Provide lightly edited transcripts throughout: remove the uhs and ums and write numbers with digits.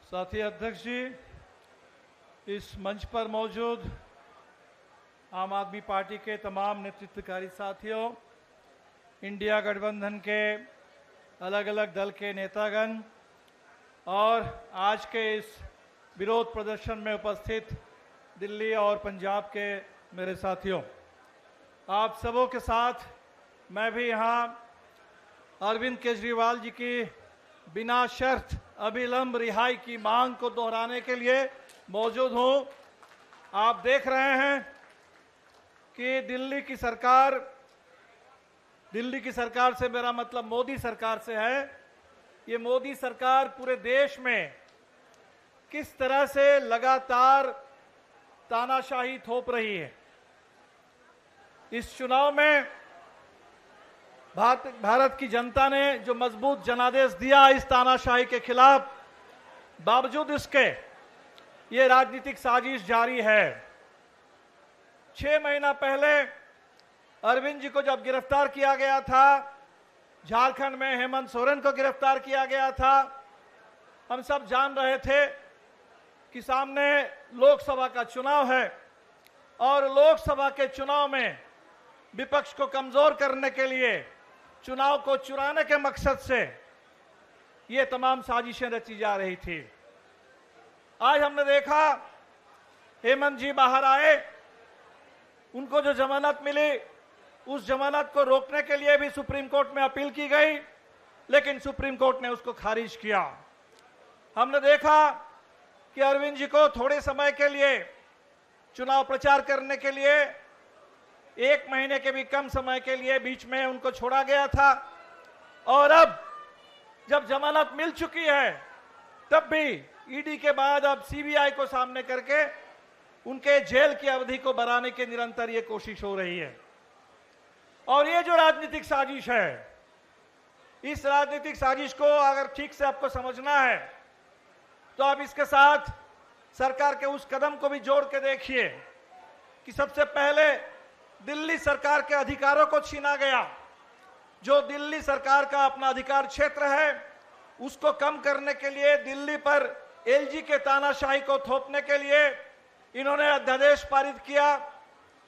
साथी अध्यक्ष जी, इस मंच पर मौजूद आम आदमी पार्टी के तमाम नेतृत्वकारी साथियों, इंडिया गठबंधन के अलग अलग दल के नेतागण और आज के इस विरोध प्रदर्शन में उपस्थित दिल्ली और पंजाब के मेरे साथियों, आप सबों के साथ मैं भी यहाँ अरविंद केजरीवाल जी की बिना शर्त अविलंब रिहाई की मांग को दोहराने के लिए मौजूद हूँ। आप देख रहे हैं कि दिल्ली की सरकार से मेरा मतलब मोदी सरकार से है। ये मोदी सरकार पूरे देश में किस तरह से लगातार तानाशाही थोप रही है। इस चुनाव में भारत की जनता ने जो मजबूत जनादेश दिया इस तानाशाही के खिलाफ, बावजूद इसके ये राजनीतिक साजिश जारी है। 6 महीना पहले अरविंद जी को जब गिरफ्तार किया गया था, झारखंड में हेमंत सोरेन को गिरफ्तार किया गया था, हम सब जान रहे थे कि सामने लोकसभा का चुनाव है और लोकसभा के चुनाव में विपक्ष को कमजोर करने के लिए, चुनाव को चुराने के मकसद से ये तमाम साजिशें रची जा रही थी। आज हमने देखा हेमंत जी बाहर आए, उनको जो जमानत मिली उस जमानत को रोकने के लिए भी सुप्रीम कोर्ट में अपील की गई, लेकिन सुप्रीम कोर्ट ने उसको खारिज किया। हमने देखा कि अरविंद जी को थोड़े समय के लिए चुनाव प्रचार करने के लिए 1 महीने के भी कम समय के लिए बीच में उनको छोड़ा गया था और अब जब जमानत मिल चुकी है तब भी ईडी के बाद अब सीबीआई को सामने करके उनके जेल की अवधि को बढ़ाने की निरंतर ये कोशिश हो रही है। और ये जो राजनीतिक साजिश है, इस राजनीतिक साजिश को अगर ठीक से आपको समझना है तो आप इसके साथ सरकार के उस कदम को भी जोड़ के देखिए कि सबसे पहले दिल्ली सरकार के अधिकारों को छीना गया। जो दिल्ली सरकार का अपना अधिकार क्षेत्र है उसको कम करने के लिए, दिल्ली पर एलजी के तानाशाही को थोपने के लिए इन्होंने अध्यादेश पारित किया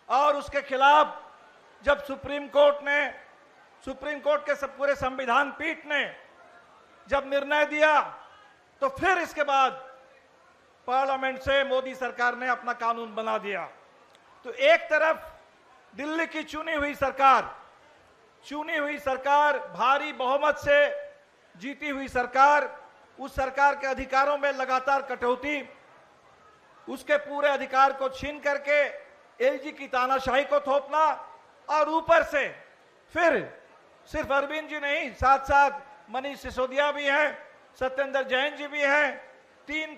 और उसके खिलाफ जब सुप्रीम कोर्ट के पूरे संविधान पीठ ने जब निर्णय दिया तो फिर इसके बाद पार्लियामेंट से मोदी सरकार ने अपना कानून बना दिया। तो एक तरफ दिल्ली की चुनी हुई सरकार, भारी बहुमत से जीती हुई सरकार, उस सरकार के अधिकारों में लगातार कटौती, उसके पूरे अधिकार को छीन करके एलजी की तानाशाही को थोपना और ऊपर से फिर सिर्फ अरविंद जी नहीं, साथ साथ मनीष सिसोदिया भी हैं, सत्येंद्र जैन जी भी हैं, तीन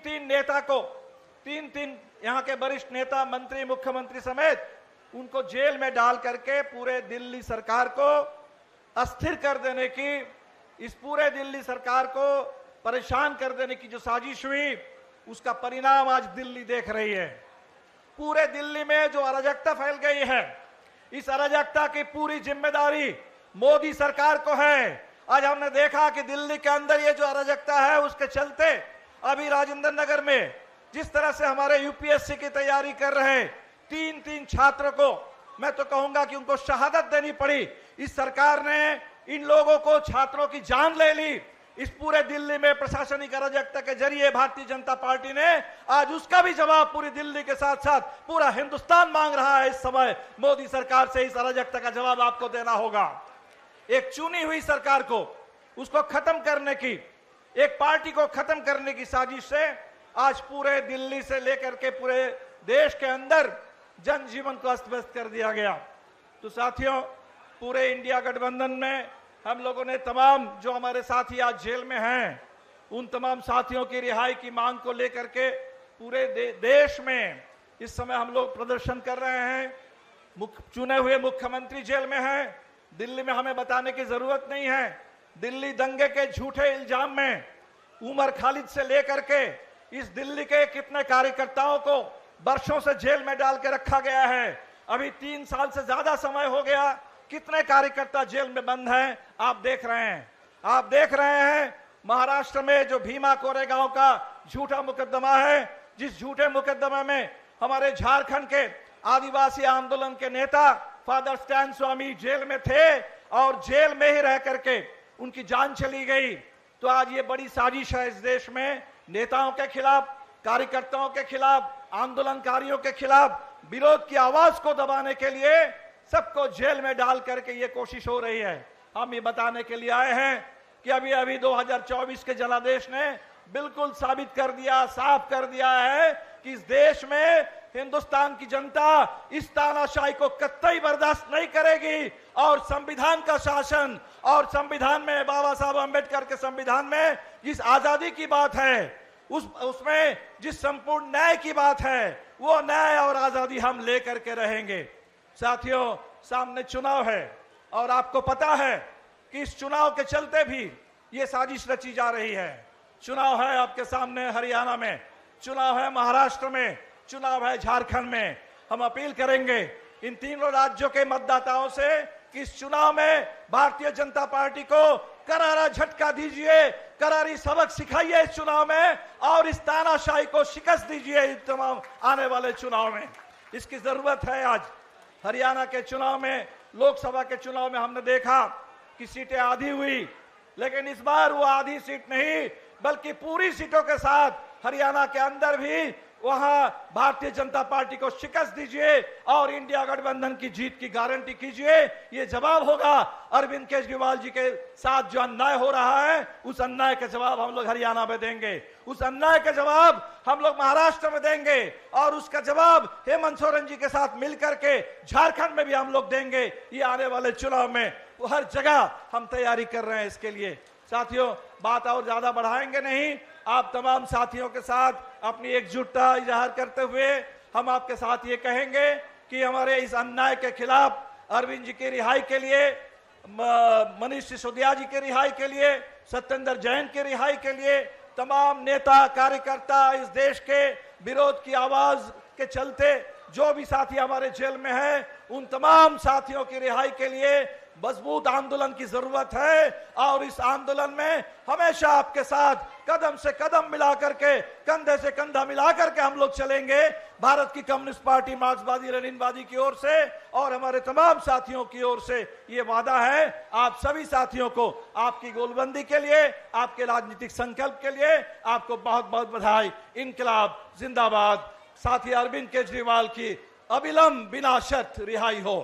यहाँ के वरिष्ठ नेता, मंत्री, मुख्यमंत्री समेत उनको जेल में डाल करके पूरे दिल्ली सरकार को अस्थिर कर देने की, इस पूरे दिल्ली सरकार को परेशान कर देने की जो साजिश हुई उसका परिणाम आज दिल्ली देख रही है। पूरे दिल्ली में जो अराजकता फैल गई है, इस अराजकता की पूरी जिम्मेदारी मोदी सरकार को है। आज हमने देखा कि दिल्ली के अंदर ये जो अराजकता है उसके चलते अभी राजेंद्र नगर में जिस तरह से हमारे यूपीएससी की तैयारी कर रहे 3 छात्र को, मैं तो कहूंगा कि उनको शहादत देनी पड़ी। इस सरकार ने इन लोगों को, छात्रों की जान ले ली। इस पूरे दिल्ली में प्रशासनिक अराजकता के जरिए भारतीय जनता पार्टी ने आज उसका भी जवाब पूरी दिल्ली के साथ साथ पूरा हिंदुस्तान मांग रहा है। इस समय मोदी सरकार से इस अराजकता का जवाब आपको देना होगा। एक चुनी हुई सरकार को, उसको खत्म करने की, एक पार्टी को खत्म करने की साजिश से आज पूरे दिल्ली से लेकर के पूरे देश के अंदर जनजीवन को अस्त व्यस्त कर दिया गया। तो साथियों, पूरे इंडिया गठबंधन में हम लोगों ने तमाम जो हमारे साथी आज जेल में हैं, उन तमाम साथियों की रिहाई की मांग को लेकर के पूरे देश में इस समय हम लोग प्रदर्शन कर रहे हैं। चुने हुए मुख्यमंत्री जेल में हैं। दिल्ली में हमें बताने की जरूरत नहीं है, दिल्ली दंगे के झूठे इल्जाम में उमर खालिद से लेकर के इस दिल्ली के कितने कार्यकर्ताओं को वर्षों से जेल में डाल के रखा गया है। अभी 3 साल से ज्यादा समय हो गया, कितने कार्यकर्ता जेल में बंद हैं आप देख रहे हैं। महाराष्ट्र में जो भीमा कोरेगांव का झूठा मुकदमा है, जिस झूठे मुकदमे में हमारे झारखंड के आदिवासी आंदोलन के नेता फादर स्टैन स्वामी जेल में थे और जेल में ही रह करके उनकी जान चली गई। तो आज ये बड़ी साजिश है इस देश में, नेताओं के खिलाफ, कार्यकर्ताओं के खिलाफ, आंदोलनकारियों के खिलाफ विरोध की आवाज को दबाने के लिए सबको जेल में डाल करके ये कोशिश हो रही है। हम ये बताने के लिए आए हैं कि अभी अभी 2024 के जनादेश ने बिल्कुल साबित कर दिया, साफ कर दिया है कि इस देश में हिंदुस्तान की जनता इस तानाशाही को कतई बर्दाश्त नहीं करेगी और संविधान का शासन और संविधान में बाबा साहब अम्बेडकर के संविधान में जिस आजादी की बात है, उसमें जिस संपूर्ण न्याय की बात है, वो न्याय और आजादी हम लेकर के रहेंगे। साथियों, सामने चुनाव है और आपको पता है कि इस चुनाव के चलते भी ये साजिश रची जा रही है। चुनाव है आपके सामने हरियाणा में, चुनाव है महाराष्ट्र में, चुनाव है झारखंड में। हम अपील करेंगे इन तीनों राज्यों के मतदाताओं से कि इस चुनाव में भारतीय जनता पार्टी को करारा झटका दीजिए, करारी सबक सिखाइए इस चुनाव में और इस तानाशाही को शिकस्त दीजिए इस तमाम आने वाले चुनाव में। इसकी जरूरत है। आज हरियाणा के चुनाव में, लोकसभा के चुनाव में हमने देखा कि सीटें आधी हुई, लेकिन इस बार वो आधी सीट नहीं बल्कि पूरी सीटों के साथ हरियाणा के अंदर भी वहां भारतीय जनता पार्टी को शिकस्त दीजिए और इंडिया गठबंधन की जीत की गारंटी कीजिए। ये जवाब होगा अरविंद केजरीवाल जी के साथ जो अन्याय हो रहा है, उस अन्याय का जवाब हम लोग हरियाणा में देंगे, उस अन्याय का जवाब हम लोग महाराष्ट्र में देंगे और उसका जवाब हेमंत सोरेन जी के साथ मिलकर के झारखंड में भी हम लोग देंगे। ये आने वाले चुनाव में हर जगह हम तैयारी कर रहे हैं इसके लिए। साथियों, बात और ज्यादा बढ़ाएंगे नहीं, आप तमाम साथियों के साथ अपनी एकजुटता इजहार करते हुए हम आपके साथ ये कहेंगे कि हमारे इस अन्याय के खिलाफ, अरविंद जी की रिहाई के लिए, मनीष सिसोदिया जी की रिहाई के लिए, सत्येंद्र जैन की रिहाई के लिए तमाम नेता कार्यकर्ता इस देश के विरोध की आवाज के चलते जो भी साथी हमारे जेल में हैं, उन तमाम साथियों की रिहाई के लिए मजबूत आंदोलन की जरूरत है और इस आंदोलन में हमेशा आपके साथ कदम से कदम मिलाकर के, कंधे से कंधा मिलाकर के हम लोग चलेंगे। भारत की कम्युनिस्ट पार्टी मार्क्सवादी लेनिनवादी की ओर से और हमारे तमाम साथियों की ओर से ये वादा है आप सभी साथियों को, आपकी गोलबंदी के लिए, आपके राजनीतिक संकल्प के लिए आपको बहुत बहुत बधाई। इनकलाब जिंदाबाद। साथी अरविंद केजरीवाल की अविलंब बिना शर्त रिहाई हो।